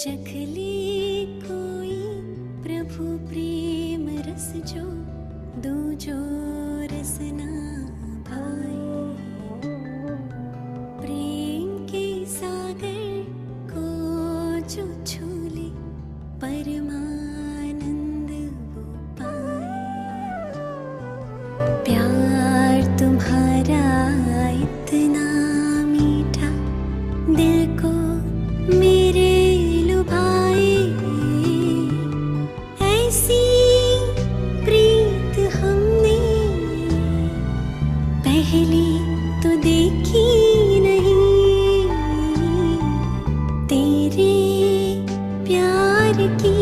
चख ले कोई प्रभु प्रेम रस जो दो जो रस ना भाए। प्रेम के सागर को जो छू ले परमानंद वो पाए। प्यार तुम्हारा इतना मीठा दिल को मेरे लुभाए। ऐसी प्रीत हमने पहले तो देखी नहीं। तेरे प्यार की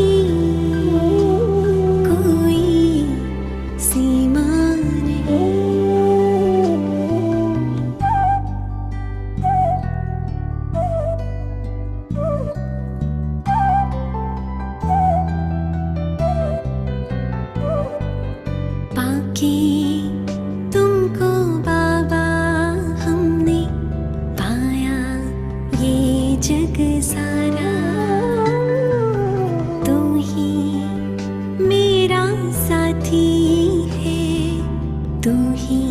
कोई सीमा नहीं। पाके तुमको बाबा हमने पाया ये जग सारा। तू ही मेरा साथी है, तू ही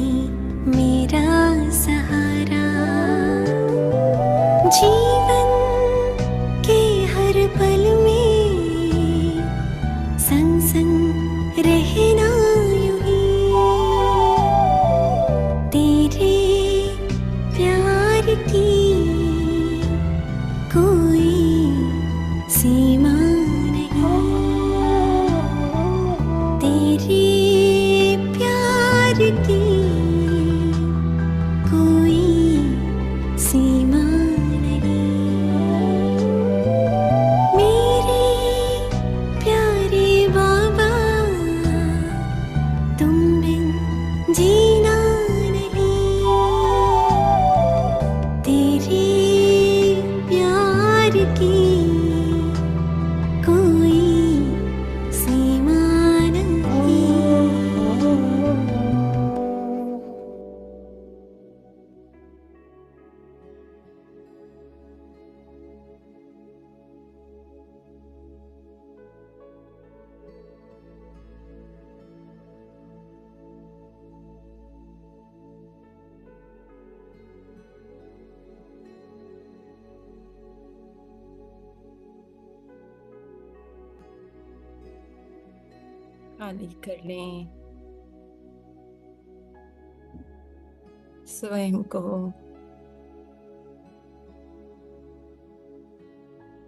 मेरा सहारा। जीवन के हर पल में संग संग रहना यूं ही। तेरे प्यार की कोई सीमा नहीं। तेरे प्यार की कोई सीमा नहीं। मेरे प्यारे बाबा तुम बिन जीना नहीं। तेरे प्यार की कोई सीमा नहीं। खाली कर लें स्वयं को।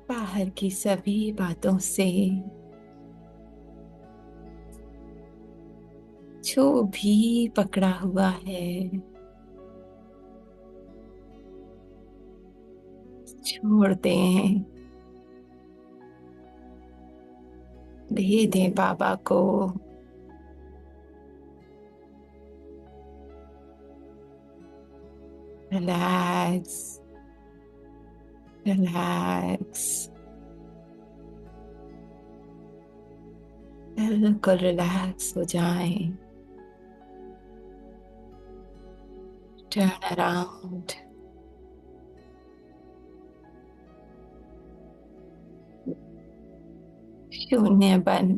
बाहर की सभी बातों से जो भी पकड़ा हुआ है छोड़ दें, दे दें बाबा को। रिलैक्स रिलैक्स, बिल्कुल रिलैक्स हो जाएं। टर्न अराउंड, शून्य बन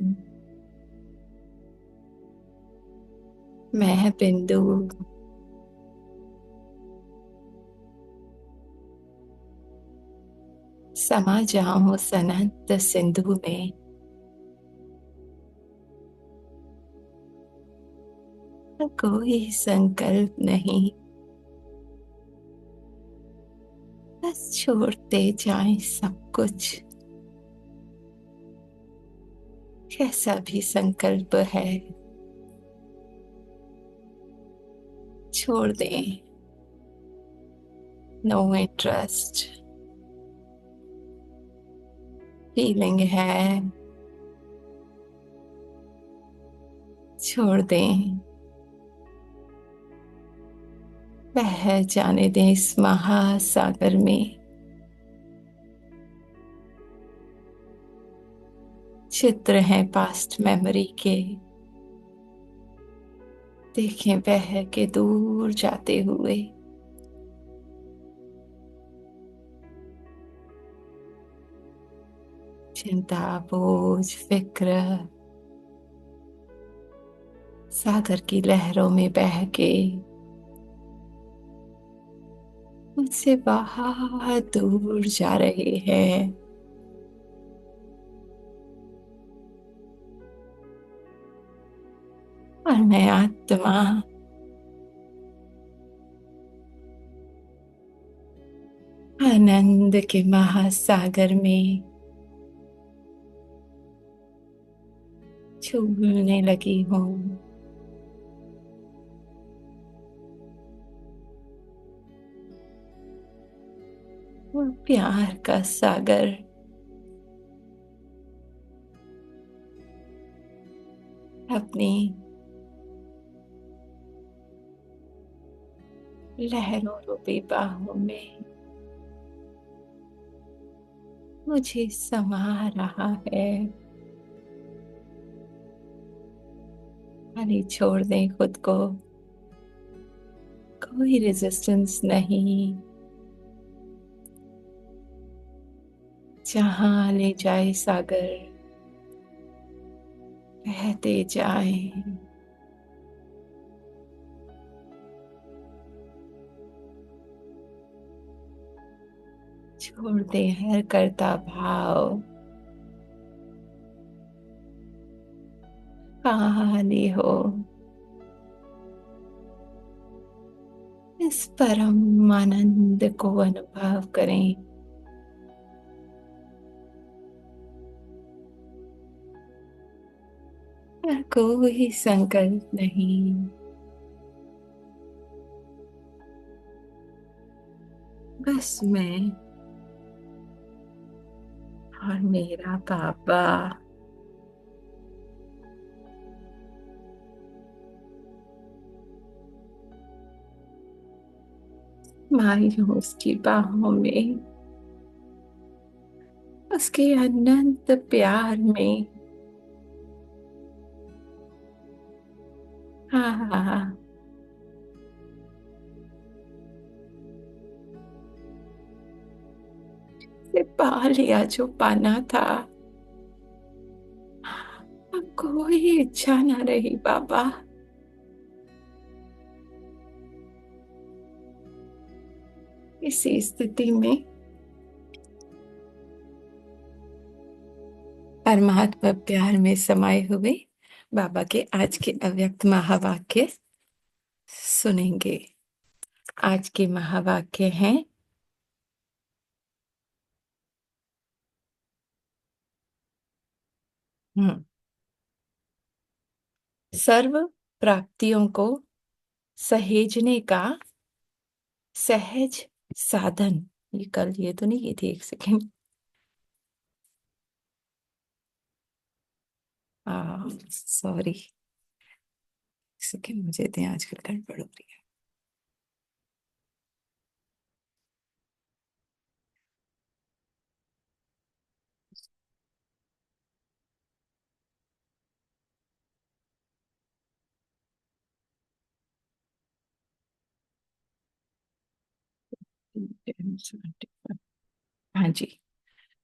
मैं बिंदु समा जाऊं उस अनंत सिंधु में। कोई संकल्प नहीं, बस छोड़ते जाएं सब कुछ। कैसा भी संकल्प है छोड़ दें। No interest. फीलिंग है छोड़ दें। बह जाने दें इस महासागर में। चित्र हैं पास्ट मेमोरी के, देखें बह के दूर जाते हुए। चिंता, बोझ, फिक्र सागर की लहरों में बह के मुझसे बहुत दूर जा रहे हैं। और मैं आत्मा आनंद के महासागर में झूलने लगी हूँ। वो प्यार का सागर अपनी लहरों रूपी बाहों में मुझे समा रहा है। खाली छोड़ दें खुद को, कोई रेजिस्टेंस नहीं। जहां ले जाए सागर बहते जाए। छोड़ दे हर करता भाव, खाली हो इस परम आनंद को अनुभव करें। और कोई संकल्प नहीं, बस मैं और मेरा बाबा। मारी हूँ उसकी बाहों में, उसके अनंत प्यार में। हाँ हाँ हाँ, से पा लिया जो पाना था। अब कोई इच्छा ना रही बाबा। इसी स्थिति में परमात्मा प्यार में समाये हुए बाबा के आज के अव्यक्त महावाक्य सुनेंगे। आज के महावाक्य हैं, हम्म, सर्व प्राप्तियों को सहेजने का सहज साधन। ये कल ये तो नहीं की थी, एक सेकेंड। सॉरी, सेकेंड मुझे थे, आजकल गड़बड़ हो रही है। हाँ जी,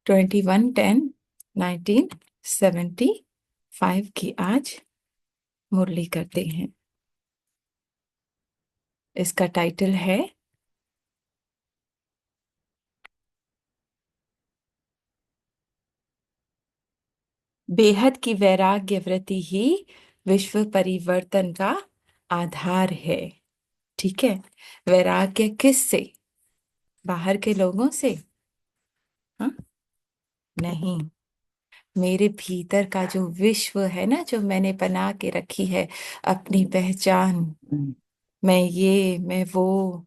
21/10/1975 की आज मुरली करते हैं। इसका टाइटल है बेहद की वैराग्य वृत्ति ही विश्व परिवर्तन का आधार है। ठीक है, वैराग्य किस से? बाहर के लोगों से? हाँ, नहीं, मेरे भीतर का जो विश्व है ना, जो मैंने बना के रखी है अपनी पहचान। मैं ये, मैं वो,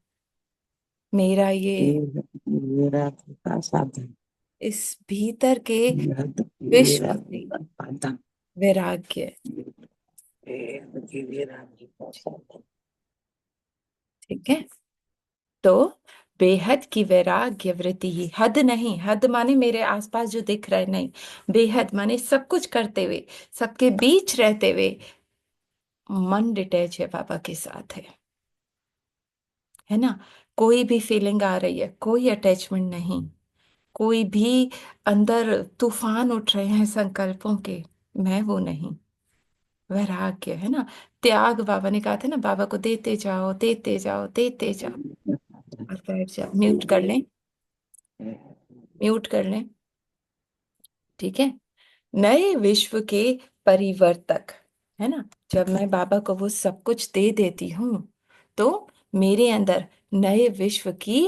मेरा ये, मेरा का साधन इस भीतर के विश्व मेरा से साधन वैराग्य। मेरा का साधन। ठीक है, तो बेहद की वैराग्य वृत्ति ही, हद नहीं, हद माने मेरे आसपास जो दिख रहा है नहीं, बेहद माने सब कुछ करते हुए, सबके बीच रहते हुए मन डिटैच है, बाबा के साथ है ना। कोई भी फीलिंग आ रही है, कोई अटैचमेंट नहीं, कोई भी अंदर तूफान उठ रहे हैं संकल्पों के, मैं वो नहीं। वैराग्य है ना, त्याग। बाबा ने कहा था ना, बाबा को देते जाओ देते जाओ देते जाओ। और बैठ जाओ, म्यूट कर लें, म्यूट कर लें। ठीक है। नए विश्व के परिवर्तक, है ना, जब मैं बाबा को वो सब कुछ दे देती हूँ तो मेरे अंदर नए विश्व की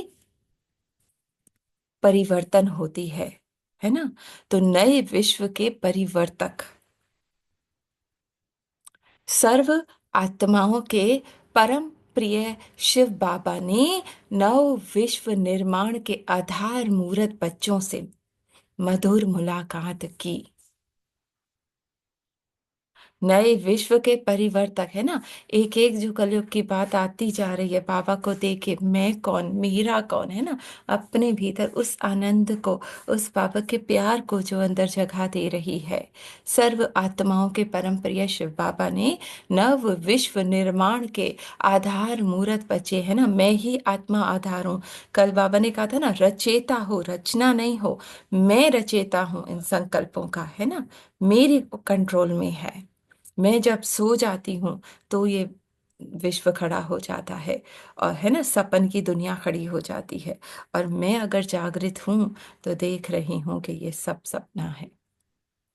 परिवर्तन होती है ना। तो नए विश्व के परिवर्तक सर्व आत्माओं के परम प्रिय शिव बाबा ने नव विश्व निर्माण के आधार मूरत बच्चों से मधुर मुलाकात की। नए विश्व के परिवर्तक, है ना। एक एक जो कलयुग की बात आती जा रही है, बाबा को देखे मैं कौन, मेरा कौन, है ना। अपने भीतर उस आनंद को, उस बाबा के प्यार को जो अंदर जगह दे रही है। सर्व आत्माओं के परम प्रिय शिव बाबा ने नव विश्व निर्माण के आधार मूरत बचे, है ना। मैं ही आत्मा आधार हूँ। कल बाबा ने कहा था ना, रचेता हो, रचना नहीं हो। मैं रचेता हूँ इन संकल्पों का, है ना। मेरी कंट्रोल में है। मैं जब सो जाती हूँ तो ये विश्व खड़ा हो जाता है, और है ना, सपन की दुनिया खड़ी हो जाती है। और मैं अगर जागृत हूँ तो देख रही हूँ कि ये सब सपना है,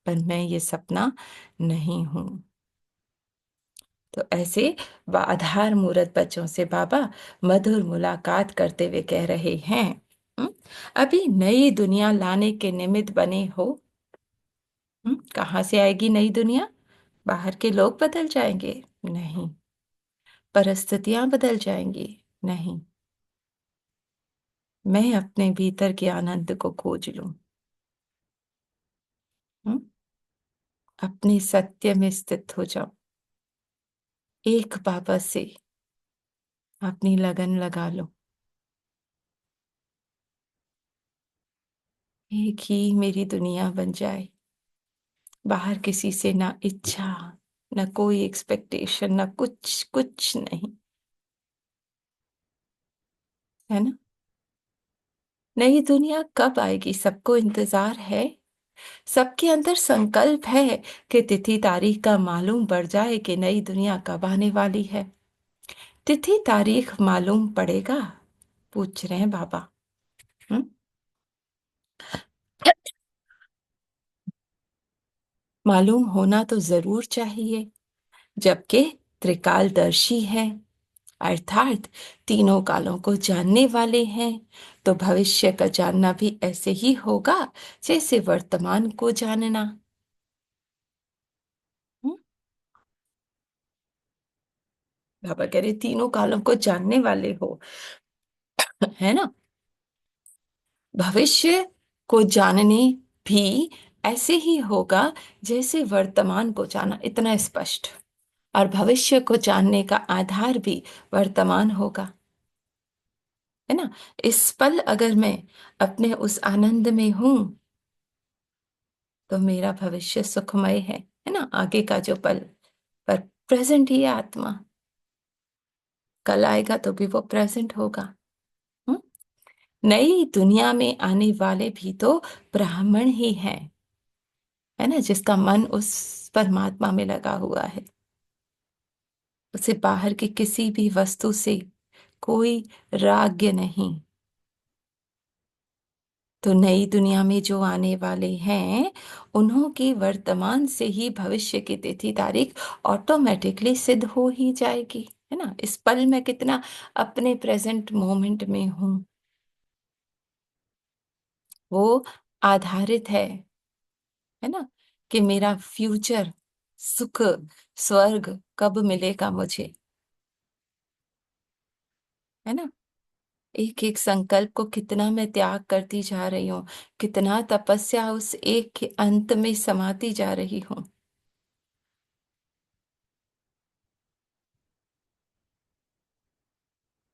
पर मैं ये सपना नहीं हूँ। तो ऐसे आधार मूरत बच्चों से बाबा मधुर मुलाकात करते हुए कह रहे हैं, "हम्म, अभी नई दुनिया लाने के निमित्त बने हो। कहाँ से आएगी नई दुनिया? बाहर के लोग बदल जाएंगे? नहीं। परिस्थितियां बदल जाएंगी? नहीं। मैं अपने भीतर के आनंद को खोज लूं। हम्म? अपने सत्य में स्थित हो जाऊं। एक बाबा से अपनी लगन लगा लो। एक ही मेरी दुनिया बन जाए। बाहर किसी से ना इच्छा, ना कोई एक्सपेक्टेशन, ना कुछ कुछ नहीं, है ना। नई दुनिया कब आएगी? सबको इंतजार है। सबके अंदर संकल्प है कि तिथि तारीख का मालूम पड़ जाए कि नई दुनिया कब आने वाली है। तिथि तारीख मालूम पड़ेगा? पूछ रहे हैं बाबा। हम्म? मालूम होना तो जरूर चाहिए, जबकि त्रिकालदर्शी है, अर्थात तीनों कालों को जानने वाले हैं। तो भविष्य का जानना भी ऐसे ही होगा जैसे वर्तमान को जानना। हम्म? बाबा कह रहे तीनों कालों को जानने वाले हो, है ना। भविष्य को जानने भी ऐसे ही होगा जैसे वर्तमान को जाना, इतना स्पष्ट। और भविष्य को जानने का आधार भी वर्तमान होगा, है ना। इस पल अगर मैं अपने उस आनंद में हूं तो मेरा है सुखमय है ना, आगे का जो पल। पर प्रेजेंट ही है आत्मा, कल आएगा तो भी वो प्रेजेंट होगा। हम्म? नई दुनिया में आने वाले भी तो ब्राह्मण ही हैं, है ना, जिसका मन उस परमात्मा में लगा हुआ है। उसे बाहर की किसी भी वस्तु से कोई राग्य नहीं। तो नई दुनिया में जो आने वाले हैं, उन्हों की वर्तमान से ही भविष्य की तिथि तारीख ऑटोमेटिकली सिद्ध हो ही जाएगी, है ना। इस पल में कितना अपने प्रेजेंट मोमेंट में हूं, वो आधारित है ना, कि मेरा फ्यूचर सुख, स्वर्ग कब मिलेगा मुझे, है ना। एक एक संकल्प को कितना मैं त्याग करती जा रही हूँ, कितना तपस्या उस एक के अंत में समाती जा रही हूँ।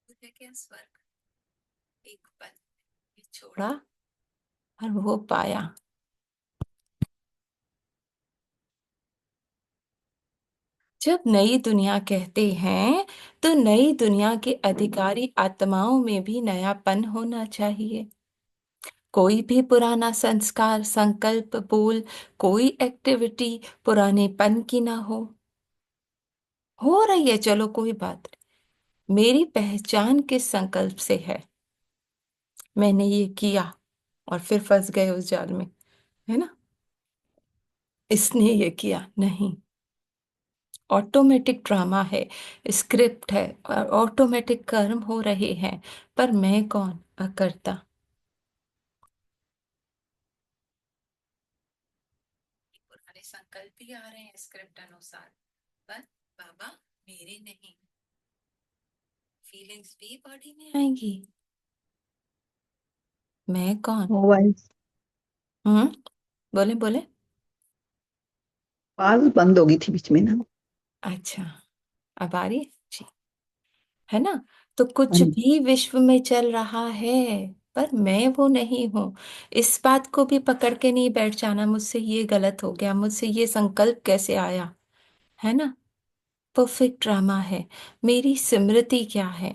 मुझे क्या स्वर्ग एक पल में छोड़ा और वो पाया। जब नई दुनिया कहते हैं तो नई दुनिया के अधिकारी आत्माओं में भी नयापन होना चाहिए। कोई भी पुराना संस्कार, संकल्प, बोल, कोई एक्टिविटी पुरानेपन की ना हो रही है, चलो कोई बात नहीं। मेरी पहचान किस संकल्प से है? मैंने ये किया और फिर फंस गए उस जाल में, है ना? इसने ये किया नहीं। ऑटोमेटिक ड्रामा है, स्क्रिप्ट है, और ऑटोमेटिक कर्म हो रहे हैं, पर मैं कौन? अकर्ता। पुराने संकल्प भी आ रहे हैं स्क्रिप्ट अनुसार, पर बाबा मेरे नहीं। फीलिंग्स भी बॉडी में आएंगी। मैं कौन? वॉइस हम्म, बोले बोले। आवाज बंद हो गई थी बीच में ना। अच्छा, अब आ रही है जी, है ना? तो कुछ हाँ जी। भी विश्व में चल रहा है, पर मैं वो नहीं हूं। इस बात को भी पकड़ के नहीं बैठ जाना, मुझसे ये गलत हो गया, मुझसे ये संकल्प कैसे आया, है ना? परफेक्ट ड्रामा है। मेरी स्मृति क्या है?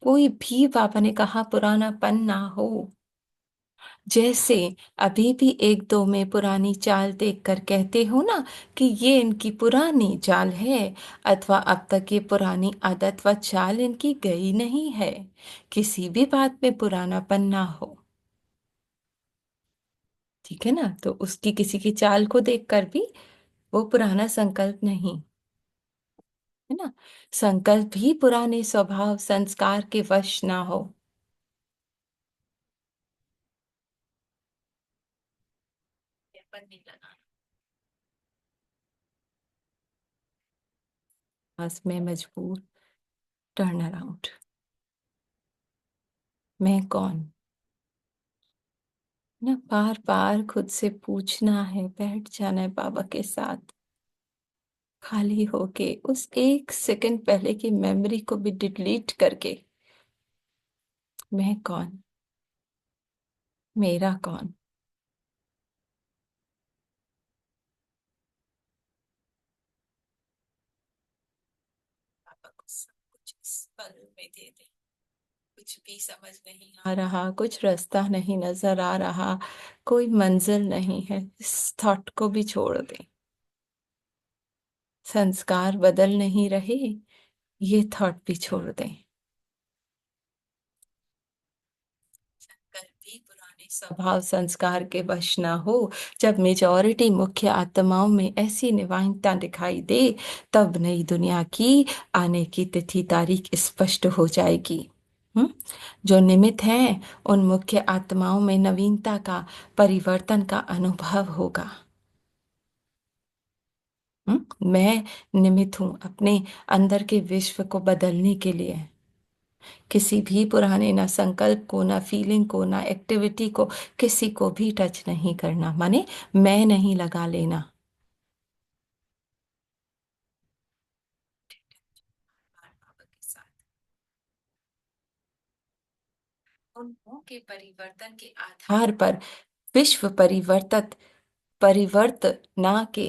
कोई भी, पापा ने कहा, पुरानापन ना हो। जैसे अभी भी एक दो में पुरानी चाल देखकर कहते हो ना कि ये इनकी पुरानी चाल है, अथवा अब तक ये पुरानी आदत व चाल इनकी गई नहीं है। किसी भी बात में पुरानापन ना हो, ठीक है ना? तो उसकी, किसी की चाल को देखकर भी वो पुराना संकल्प नहीं, है ना? संकल्प भी पुराने स्वभाव संस्कार के वश ना हो। पर नहीं लगाना। बस मैं मजबूर। Turn around. मैं कौन? ना बार बार खुद से पूछना है, बैठ जाना है बाबा के साथ, खाली होके उस एक सेकंड पहले की मेमोरी को भी डिलीट करके। मैं कौन? मेरा कौन? बाबा को सब कुछ इस पल में दे दे। कुछ भी समझ नहीं आ रहा, कुछ रास्ता नहीं नजर आ रहा, कोई मंजिल नहीं है, इस थॉट को भी छोड़ दे। संस्कार बदल नहीं रहे, ये थॉट भी छोड़ दें। संकल्प भी पुराने स्वभाव संस्कार के वश न हो। जब मेजॉरिटी मुख्य आत्माओं में ऐसी निवाहिकता दिखाई दे, तब नई दुनिया की आने की तिथि तारीख स्पष्ट हो जाएगी। हम्म, जो निमित्त हैं, उन मुख्य आत्माओं में नवीनता का, परिवर्तन का अनुभव होगा। मैं निमित्त हूं अपने अंदर के विश्व को बदलने के लिए। किसी भी पुराने, ना संकल्प को, ना फीलिंग को, ना एक्टिविटी को, किसी को भी टच नहीं करना, माने मैं नहीं लगा लेना। बाबा के साथ उन्हों के परिवर्तन के आधार पर विश्व परिवर्तना के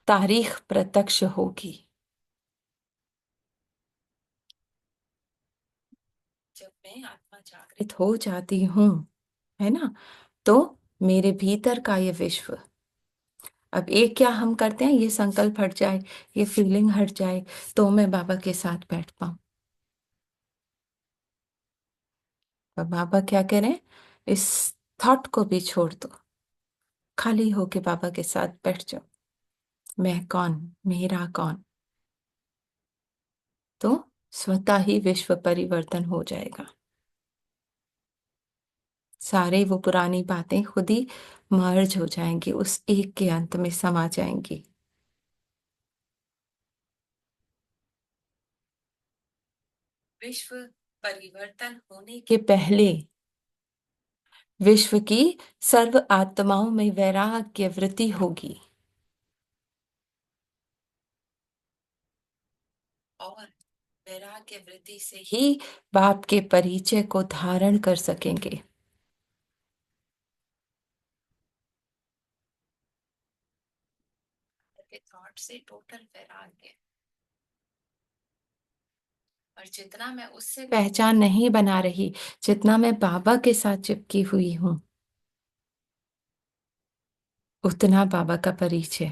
तारीख प्रत्यक्ष होगी। जब मैं आत्मा जागृत हो जाती हूँ, है ना, तो मेरे भीतर का ये विश्व, अब एक क्या हम करते हैं, ये संकल्प हट जाए, ये फीलिंग हट जाए, तो मैं बाबा के साथ बैठ पाऊं। और बाबा क्या कह रहे हैं? इस थॉट को भी छोड़ दो, खाली होके बाबा के साथ बैठ जाओ। मैं कौन? मेरा कौन? तो स्वतः ही विश्व परिवर्तन हो जाएगा। सारे वो पुरानी बातें खुद ही मर्ज हो जाएंगी, उस एक के अंत में समा जाएंगी। विश्व परिवर्तन होने के पहले विश्व की सर्व आत्माओं में वैराग्य वृत्ति होगी, और वैराग्य वृत्ति से ही बाप के परिचय को धारण कर सकेंगे। के थॉट से टोटल वैराग्य। और जितना मैं उससे पहचान नहीं बना रही, जितना मैं बाबा के साथ चिपकी हुई हूं, उतना बाबा का परिचय,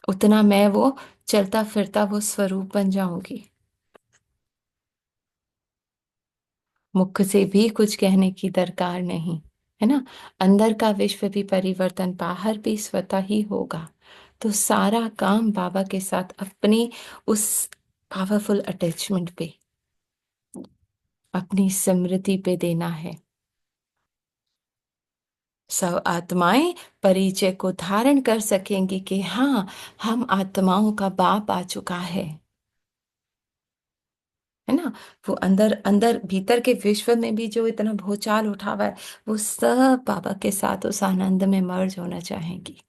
उतना मैं वो चलता फिरता वो स्वरूप बन जाऊंगी। मुख से भी कुछ कहने की दरकार नहीं, है ना। अंदर का विश्व भी परिवर्तन बाहर भी स्वतः ही होगा। तो सारा काम बाबा के साथ अपनी उस पावरफुल अटैचमेंट पे, अपनी स्मृति पे देना है। सब आत्माएं परिचय को धारण कर सकेंगी कि हाँ, हम आत्माओं का बाप आ चुका है ना। वो अंदर अंदर भीतर के विश्व में भी जो इतना भूचाल उठा हुआ है, वो सब बाबा के साथ उस आनंद में मर्ज होना चाहेंगी।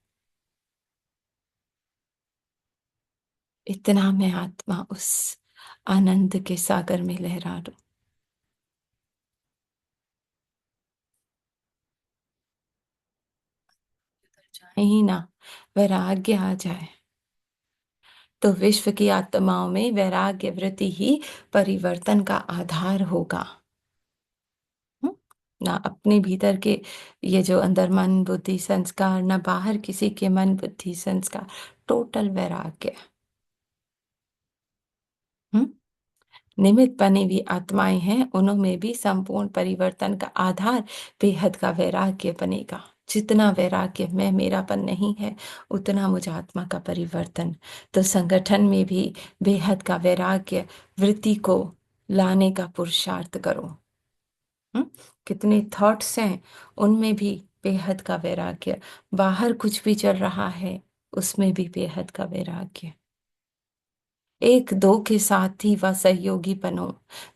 इतना मैं आत्मा उस आनंद के सागर में लहरा दूं, चाहे ही ना वैराग्य आ जाए, तो विश्व की आत्माओं में वैराग्य वृत्ति ही परिवर्तन का आधार होगा। हम्म? ना अपने भीतर के ये जो अंदर मन बुद्धि संस्कार, ना बाहर किसी के मन बुद्धि संस्कार, टोटल वैराग्य। हम्म? निमित्त बनी हुई आत्माएं हैं, उनमें भी संपूर्ण परिवर्तन का आधार बेहद का वैराग्य बनेगा। जितना वैराग्य मैं मेरापन नहीं है, उतना मुझे आत्मा का परिवर्तन। तो संगठन में भी बेहद का वैराग्य वृत्ति को लाने का पुरुषार्थ करो। हम्म? कितने थॉट्स हैं, उनमें भी बेहद का वैराग्य। बाहर कुछ भी चल रहा है, उसमें भी बेहद का वैराग्य। एक दो के साथ ही वह सहयोगी बनो।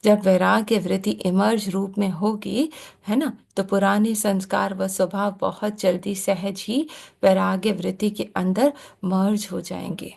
जब वैराग्य वृत्ति इमर्ज रूप में होगी, है ना, तो पुराने संस्कार व स्वभाव बहुत जल्दी सहज ही वैराग्य वृत्ति के अंदर मर्ज हो जाएंगे।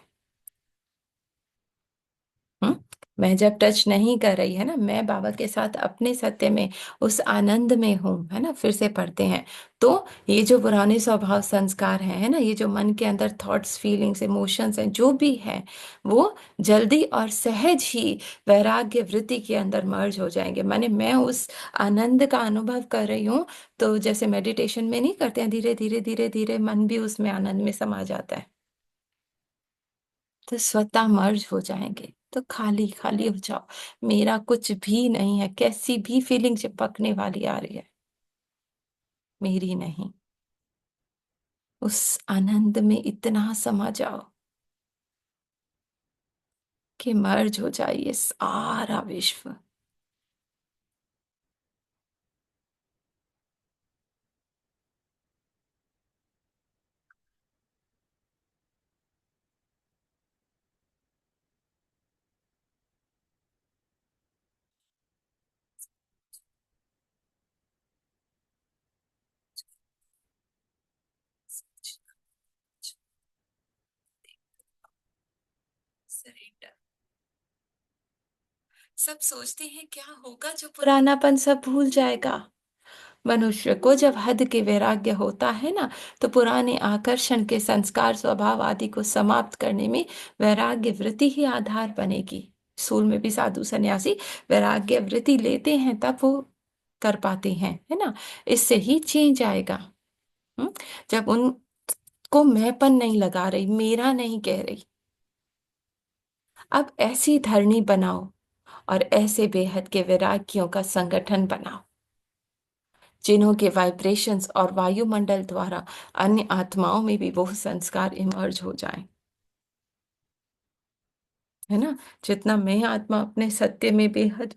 हम्म? मैं जब टच नहीं कर रही, है ना, मैं बाबा के साथ अपने सत्य में उस आनंद में हूँ, है ना, फिर से पढ़ते हैं। तो ये जो पुराने स्वभाव संस्कार हैं, है ना, ये जो मन के अंदर थॉट्स फीलिंग्स इमोशंस हैं, जो भी हैं, वो जल्दी और सहज ही वैराग्य वृत्ति के अंदर मर्ज हो जाएंगे। माने मैं उस आनंद का अनुभव कर रही हूँ, तो जैसे मेडिटेशन में नहीं करते हैं, धीरे धीरे धीरे धीरे मन भी उसमें आनंद में समा जाता है, तो स्वतः मर्ज हो जाएंगे। तो खाली खाली हो जाओ, मेरा कुछ भी नहीं है। कैसी भी फीलिंग चिपकने वाली आ रही है, मेरी नहीं। उस आनंद में इतना समा जाओ कि मर्ज हो जाइए सारा विश्व। सरेंडर। सब सोचते हैं क्या होगा, जो पुरानापन सब भूल जाएगा। मनुष्य को जब हद के वैराग्य होता है ना, तो पुराने आकर्षण के संस्कार स्वभाव आदि को समाप्त करने में वैराग्य वृत्ति ही आधार बनेगी। सूल में भी साधु सन्यासी वैराग्य वृत्ति लेते हैं, तब वो कर पाते हैं, है ना। इससे ही चेंज आएगा। हम्म? जब उनको मैंपन नहीं लगा रही, मेरा नहीं कह रही, अब ऐसी धरनी बनाओ और ऐसे बेहद के वैराग्यों का संगठन बनाओ, जिन्हों के वाइब्रेशंस और वायुमंडल द्वारा अन्य आत्माओं में भी वो संस्कार इमर्ज हो जाएं, है ना। जितना मैं आत्मा अपने सत्य में बेहद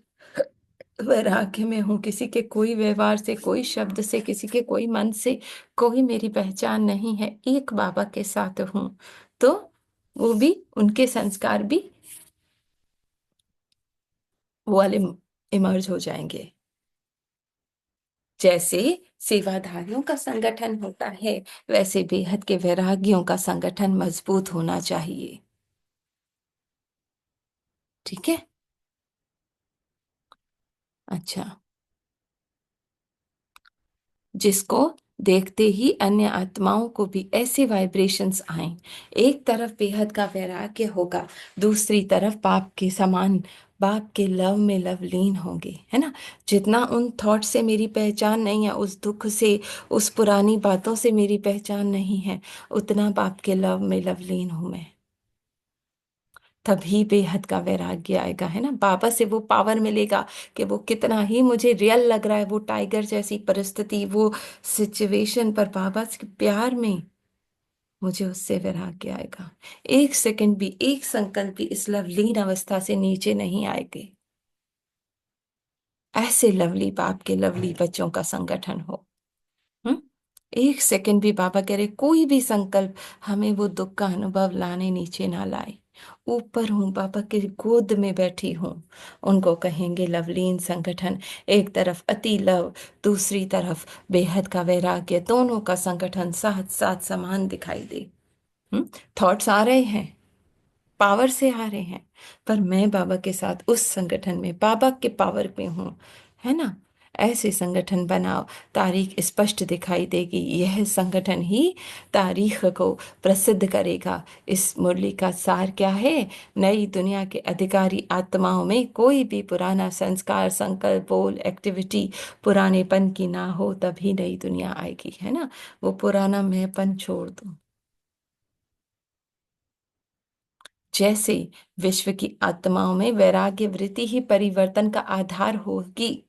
वैराग्य में हूँ, किसी के कोई व्यवहार से, कोई शब्द से, किसी के कोई मन से कोई मेरी पहचान नहीं है, एक बाबा के साथ हूँ, तो वो भी, उनके संस्कार भी वो वाले इमर्ज हो जाएंगे। जैसे सेवाधारियों का संगठन होता है, वैसे बेहद के वैरागियों का संगठन मजबूत होना चाहिए। ठीक है। अच्छा, जिसको देखते ही अन्य आत्माओं को भी ऐसे वाइब्रेशंस आए। एक तरफ बेहद का वैराग्य होगा, दूसरी तरफ पाप के समान, बाप के लव में लवलीन होंगे, है ना। जितना उन थॉट से मेरी पहचान नहीं है, उस दुख से, उस पुरानी बातों से मेरी पहचान नहीं है, उतना बाप के लव में लवलीन हूं मैं। तभी बेहद का वैराग्य आएगा, है ना। बाबा से वो पावर मिलेगा कि वो कितना ही मुझे रियल लग रहा है, वो टाइगर जैसी परिस्थिति, वो सिचुएशन, पर बाबा के प्यार में मुझे उससे वैराग्य आएगा। एक सेकंड भी, एक संकल्प भी इस लवलीन अवस्था से नीचे नहीं आएगी। ऐसे लवली बाप के लवली बच्चों का संगठन हो। हम्म। एक सेकंड भी बाबा कह रहे कोई भी संकल्प हमें वो दुख का अनुभव लाने नीचे ना लाए। ऊपर हूं, बाबा के गोद में बैठी हूं, उनको कहेंगे लवलीन संगठन। एक तरफ अति लव, दूसरी तरफ बेहद का वैराग्य, दोनों का संगठन साथ साथ समान दिखाई दे। थॉट्स आ रहे हैं, पावर से आ रहे हैं, पर मैं बाबा के साथ उस संगठन में बाबा के पावर में हूं, है ना। ऐसे संगठन बनाओ, तारीख स्पष्ट दिखाई देगी। यह संगठन ही तारीख को प्रसिद्ध करेगा। इस मुरली का सार क्या है? नई दुनिया के अधिकारी आत्माओं में कोई भी पुराना संस्कार, संकल्प, बोल, एक्टिविटी पुरानेपन की ना हो, तभी नई दुनिया आएगी, है ना। वो पुराना मैंपन छोड़ दो। जैसे विश्व की आत्माओं में वैराग्य वृत्ति ही परिवर्तन का आधार होगी,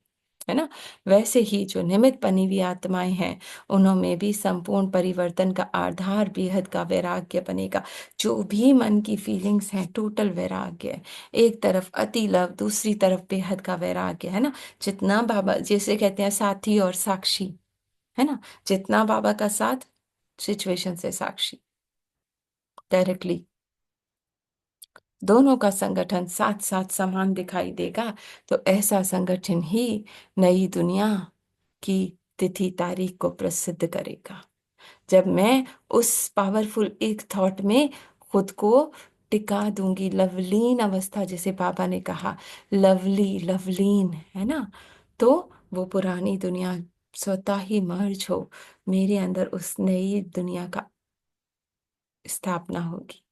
है ना, वैसे ही जो निमित्त बनी हुई आत्माएं हैं, उनमें भी संपूर्ण परिवर्तन का आधार बेहद का वैराग्य बनेगा। जो भी मन की फीलिंग्स हैं, टोटल वैराग्य है। एक तरफ अति लव, दूसरी तरफ बेहद का वैराग्य, है ना। जितना बाबा, जैसे कहते हैं साथी और साक्षी, है ना, जितना बाबा का साथ, सिचुएशन से साक्षी, डायरेक्टली दोनों का संगठन साथ साथ समान दिखाई देगा। तो ऐसा संगठन ही नई दुनिया की तिथि तारीख को प्रसिद्ध करेगा। जब मैं उस पावरफुल एक थॉट में खुद को टिका दूंगी, लवलीन अवस्था, जैसे बाबा ने कहा, लवली लवलीन, है ना, तो वो पुरानी दुनिया स्वतः ही मर्ज हो, मेरे अंदर उस नई दुनिया का स्थापना होगी।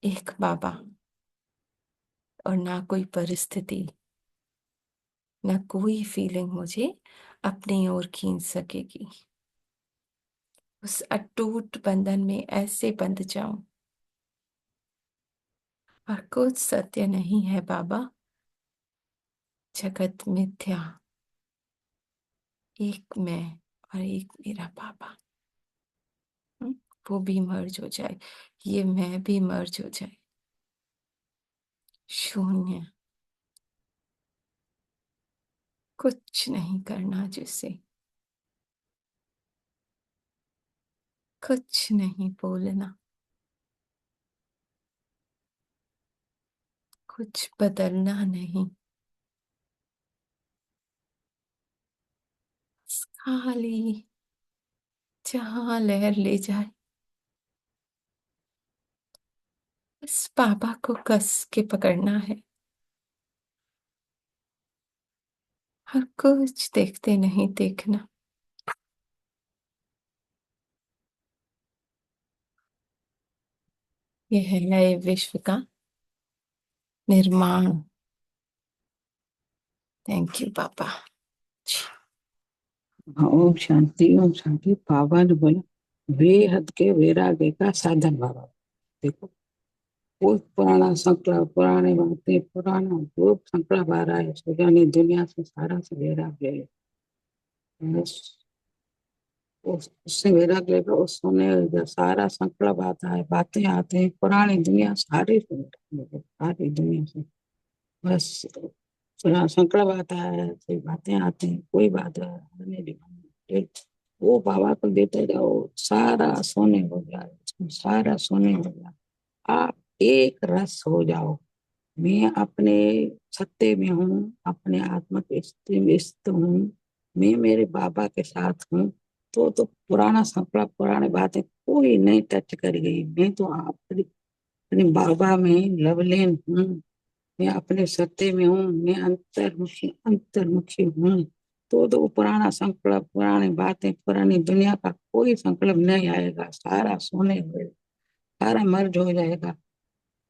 एक बाबा, और ना कोई परिस्थिति, ना कोई फीलिंग मुझे अपनी ओर खींच सकेगी। उस अटूट बंधन में ऐसे बंध जाऊं, और कुछ सत्य नहीं है बाबा, जगत मिथ्या, एक मैं और एक मेरा बाबा। हम्म, वो भी मर्ज हो जाए, ये मैं भी मर्ज हो जाए, शून्य, कुछ नहीं करना, जिससे कुछ नहीं बोलना, कुछ बदलना नहीं, खाली जहां लहर ले जाए, बस बाबा को कस के पकड़ना है, और कुछ देखते नहीं देखना। यह है नए विश्व का निर्माण। थैंक यू बाबा। हाँ, ओम शांति, ओम शांति। बाबा ने बोला बेहद के वैराग्य का साधन। बाबा देखो, कोई पुराना संकल्प, पुराने बातें, पुराना जो संकल्प आ रहा है, सुजानी दुनिया से सारा से वैराग्य है। बस उससे वैराग्य लेकर उस समय जो सारा संकल्प आता है, बातें आते हैं, पुरानी दुनिया सारी से सारी दुनिया से बस पुराना संकल्प आता है, कोई बातें आती हैं, कोई बात आने दीजिए, वो बाबा को देते जाओ, सारा सोने हो जाए, सारा सोने हो जाए। आप एक रस हो जाओ। मैं अपने सत्य में हूँ, अपने आत्मा के स्थिति में स्थित हूँ, मैं मेरे बाबा के साथ हूँ। तो पुराना संकल्प, पुरानी बातें कोई नहीं टच कर गई। मैं तो अपने अपने बाबा में लवलीन हूँ, मैं अपने सत्य में हूँ, मैं अंतर्मुखी अंतर्मुखी हूँ। तो पुराना संकल्प, पुरानी बातें, पुरानी दुनिया का कोई संकल्प नहीं आएगा। सारा सोने हुए, सारा मर्ज हो जाएगा।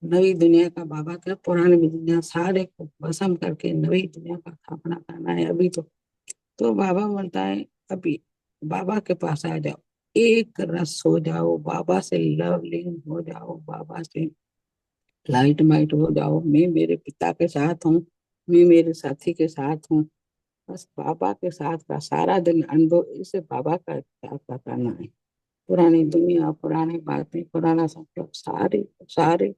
नई दुनिया का बाबा का, पुरानी दुनिया सारे को भस्म करके नई दुनिया का स्थापना करना है अभी। तो बाबा बोलता है अभी बाबा के पास आ जाओ, एक रस हो जाओ, बाबा से लवलीन हो जाओ, बाबा से लाइट माइट हो जाओ। मैं मेरे पिता के साथ हूँ, मैं मेरे साथी के साथ हूँ। बस बाबा के साथ का सारा दिन अनुभव, इसे बाबा का साथ का करना है। पुरानी दुनिया, पुरानी बातें, पुराना संकल्प, सारे सारे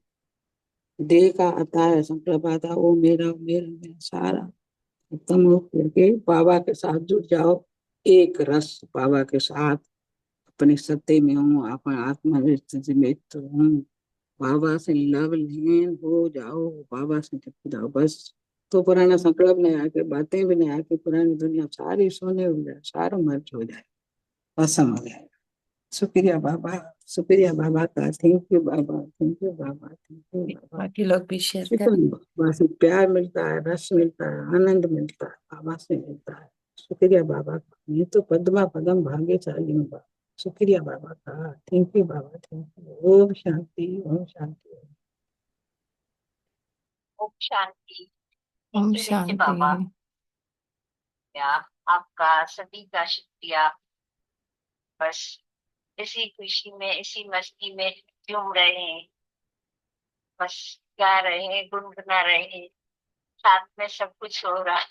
देह का आता है संकल्प, आता है वो मेरा मेरा मेरा सारा खत्म हो करके बाबा के साथ जुड़ जाओ। एक रस बाबा के साथ, अपने सत्य में हूँ, अपने आत्मा स्थिति में तो हूँ। बाबा से लव लीन हो जाओ, बाबा से चिपक जाओ बस। तो पुराना संकल्प नहीं आके, बातें भी नहीं आके, पुरानी दुनिया सारी सोने हो जाए, सारा मर्ज हो जाए, भस्म हो जाए। शुक्रिया बाबा, शुक्रिया बाबा का। थैंक यू बाबा, थैंक यू बाबा, थैंक यू बाबा। बाकी लोग भी शेयर शुक्र, करें। बाबा से प्यार मिलता है, रस मिलता है, आनंद मिलता है, बाबा से मिलता है। शुक्रिया बाबा का। मैं तो पद्मा पदम भाग्यशाली हूँ बाबा। शुक्रिया बाबा का। थैंक यू बाबा, थैंक यू। ओम शांति, ओम शांति। ओम शांति। ओम थैंक यू मीठे शांति। बाबा। या आपका सभी का शुक्रिया। बस इसी खुशी में, इसी मस्ती में झूम रहे हैं, बस गा रहे हैं, गुनगुना रहे हैं, साथ में सब कुछ हो रहा है,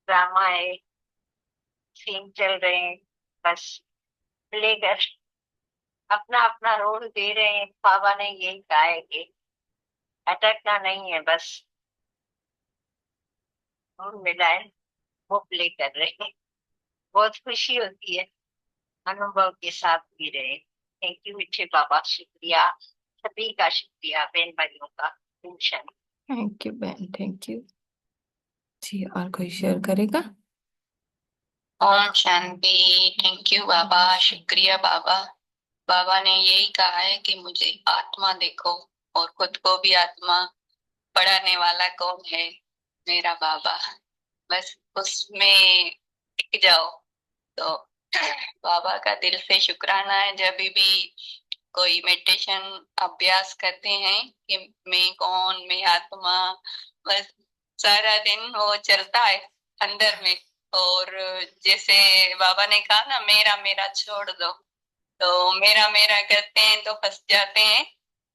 ड्रामा है, सीन चल रहे हैं, बस लेकर अपना अपना रोल दे रहे हैं। बाबा ने यही कहा है कि अटकना नहीं है, बस रोल मिला है, वो प्ले कर रहे हैं। बहुत खुशी होती है अनुभव के साथ भी रहे। थैंक यू मीठे बाबा, शुक्रिया, सभी का शुक्रिया, बहन भाइयों का। टेंशन। थैंक यू बहन, थैंक यू जी। और कोई शेयर करेगा? ओम शांति। थैंक यू बाबा, शुक्रिया बाबा। बाबा ने यही कहा है कि मुझे आत्मा देखो, और खुद को भी आत्मा पढ़ाने वाला कौन है? मेरा बाबा। बस उसमें टिक जाओ। तो बाबा का दिल से शुक्राना है। जब भी कोई मेडिटेशन अभ्यास करते हैं कि मैं कौन, मैं आत्मा, बस सारा दिन वो चलता है अंदर में। और जैसे बाबा ने कहा ना, मेरा मेरा छोड़ दो, तो मेरा मेरा करते हैं तो फंस जाते हैं,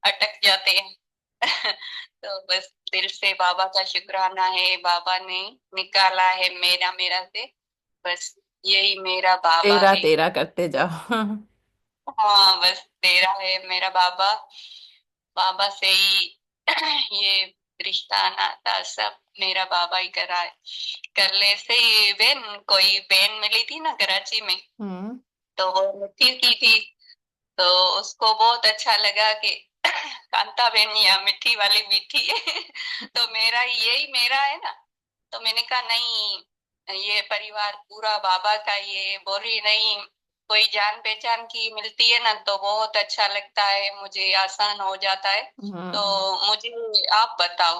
अटक जाते हैं। तो बस दिल से बाबा का शुक्राना है, बाबा ने निकाला है मेरा मेरा से। बस यही मेरा बाबा तेरा है। तेरा करते जाओ। हाँ, बस तेरा है मेरा बाबा। बाबा से ही ये रिश्ता नाता सब मेरा बाबा ही करा है। करले से ही बहन, कोई बहन मिली थी ना कराची में, हम्म। तो वो मिठी की थी। तो उसको बहुत अच्छा लगा कि कांता बहन या मिठी वाली मीठी है। तो मेरा यही मेरा है ना। तो मैंने कहा नहीं, ये परिवार पूरा बाबा का। ये बोली नहीं, कोई जान पहचान की मिलती है ना तो बहुत अच्छा लगता है, मुझे आसान हो जाता है। तो हम्म। मुझे आप बताओ,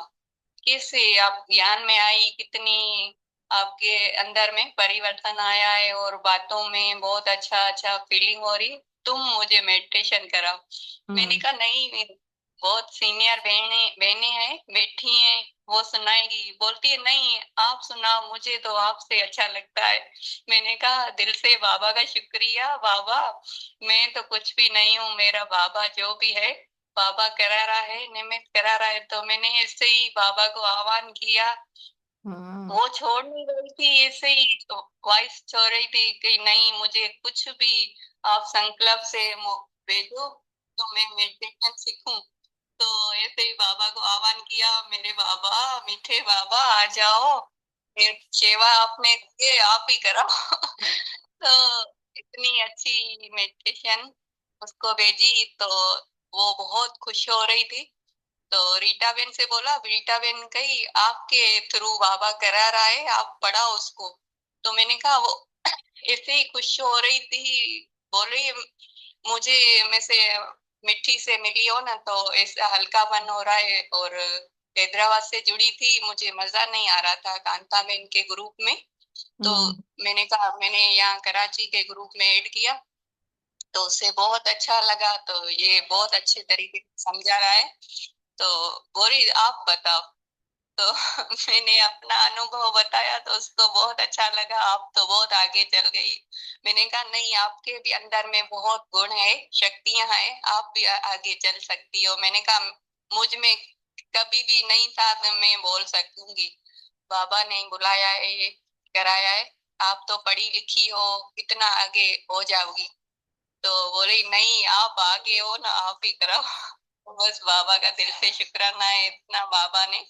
कैसे आप ज्ञान में आई, कितनी आपके अंदर में परिवर्तन आया है, और बातों में बहुत अच्छा अच्छा फीलिंग हो रही। तुम मुझे मेडिटेशन कराओ। मैंने कहा नहीं, बहुत सीनियर बहने बहनें हैं बैठी हैं, वो सुनाएगी। बोलती है नहीं, आप सुनाओ, मुझे तो आपसे अच्छा लगता है। मैंने कहा दिल से बाबा का शुक्रिया बाबा, मैं तो कुछ भी नहीं हूँ, मेरा बाबा जो भी है, बाबा करा रहा है, निमित्त करा रहा है। तो मैंने ऐसे ही बाबा को आह्वान किया। हम्म। वो छोड़ नहीं रही थी, ऐसे ही वॉइस छोड़ रही थी कि नहीं, मुझे कुछ भी आप संकल्प से भेजो तो मैं मेडिटेशन सीखूं। तो ऐसे ही बाबा को आह्वान किया, मेरे बाबा, मीठे बाबा आ जाओ, फिर सेवा आपने की, आप ही कराओ। तो इतनी अच्छी मेडिटेशन उसको भेजी, तो वो बहुत खुश हो रही थी। तो रीटा बेन से बोला, रीटा बेन कही आपके थ्रू बाबा करा रहा है, आप पढ़ाओ उसको। तो मैंने कहा वो ऐसे ही खुश हो रही थी, बोल रही मुझे में से मिट्टी से मिली हो ना तो ऐसा हल्कापन हो रहा है। और हैदराबाद से जुड़ी थी, मुझे मजा नहीं आ रहा था कांता बेन के ग्रुप में। तो मैंने कहा, मैंने यहाँ कराची के ग्रुप में ऐड किया, तो उससे बहुत अच्छा लगा। तो ये बहुत अच्छे तरीके से समझा रहा है। तो बोली आप बताओ। तो मैंने अपना अनुभव बताया तो उसको बहुत अच्छा लगा। आप तो बहुत आगे चल गई। मैंने कहा नहीं, आपके भी अंदर में बहुत गुण है, शक्तियां हैं, आप भी आगे चल सकती हो। मैंने कहा मुझ में कभी भी नहीं था तो मैं बोल सकूंगी, बाबा ने बुलाया है, ये कराया है, आप तो पढ़ी लिखी हो, कितना आगे हो जाओगी। तो बोले नहीं, आप आगे हो ना, आप ही कराओ। बस बाबा का दिल से शुक्राना है, इतना बाबा ने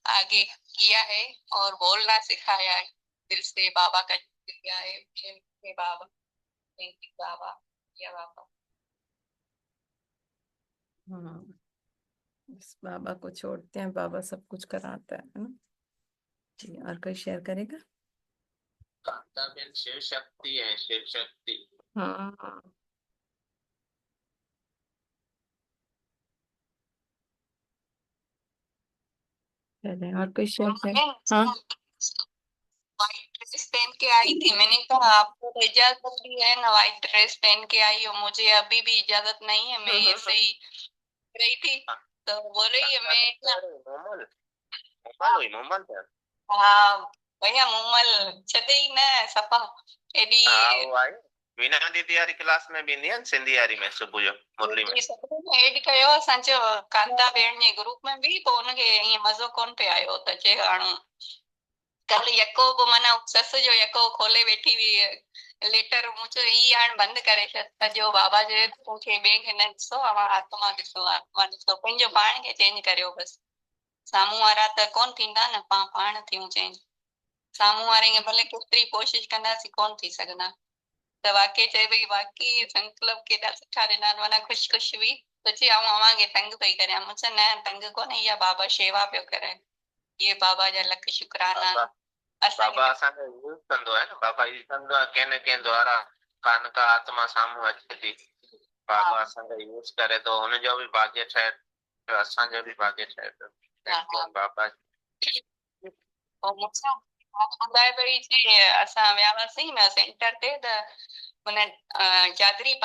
आगे किया है और बोलना सिखाया है। दिल से बाबा का शुक्रिया है। हे बाबा, थैंक यू बाबा, या बाबा। हाँ, इस बाबा को छोड़ते हैं, बाबा सब कुछ कराता है ना। जी, और कोई शेयर करेगा? कांताबेन शिव शक्ति है, शिव शक्ति। हाँ, चले, और कोई शेयर करे? हाँ, व्हाइट ड्रेस पहन के आई थी। मैंने कहा आपको तो इजाजत भी है ना, व्हाइट ड्रेस पहन के आई हो, मुझे अभी भी इजाजत नहीं है, मैं ऐसे ही रही थी। तो बोले ये मैं मोमल मोमल हुई, मोमल है। हाँ भैया, मुमल छते ही न सफ़ा एडी हाँ वो आई वीना दीदी वारी क्लास में भी ईंदी आहे न, सिंधी वारी में सुबुह जो मुरली में। एड कयो असांजो कांता भेण जे ग्रुप में बि, पोइ उनखे ईअं मज़ो कोन पियो आयो त चए हाणे कल यको बि माना ससु जो यको खोले वेठी हुई लेटर। मूं चयो ई हाणे बंदि करे छॾ। सॼो बाबा चए तोखे ॿिए खे न ॾिसो, आत्मा ॾिसो, आत्मा ॾिसो, पंहिंजो पाण खे चेंज करियो बसि। साम्हूं वारा त कोन थींदा न, पाण थियूं चेंज। साम्हूं वारे खे भले केतिरी कोशिशि कंदासीं कोन थी सघंदा। त वाकई चए पई, वाकई संकल्प केॾा सुठा ॾिना, माना ख़ुशि ख़ुशि हुई। त चई आऊं अव्हांखे तंग पई करियां। मूं चयो न तंग कोन्हे, इहा बाबा शेवा पियो करे, इहे बाबा जा लख शुक्राना। बाबा असांखे यूज़ कंदो आहे न, बाबा यूज़ कंदो आहे कंहिं न कंहिं द्वारा। कान का आत्मा साम्हूं अचे थी, बाबा असांखे यूज़ करे थो, हुनजो बि भाग्य ठहे थो, असांजो बि भाग्य ठहे थो। थैंक यू बाबा। पोइ मूंसां ॿुधाए पई, चई असां विया हुआसीं न सेंटर ते, त हुन चादरी